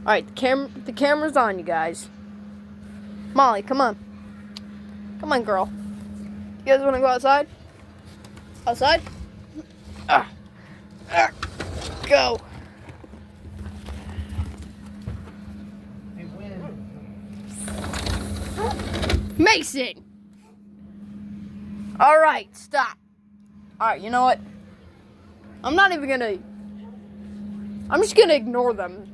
Alright, the camera's on, you guys. Molly, come on. Come on, girl. You guys want to go outside? Outside? Go. Mason! Alright, stop. Alright, you know what? I'm just gonna ignore them.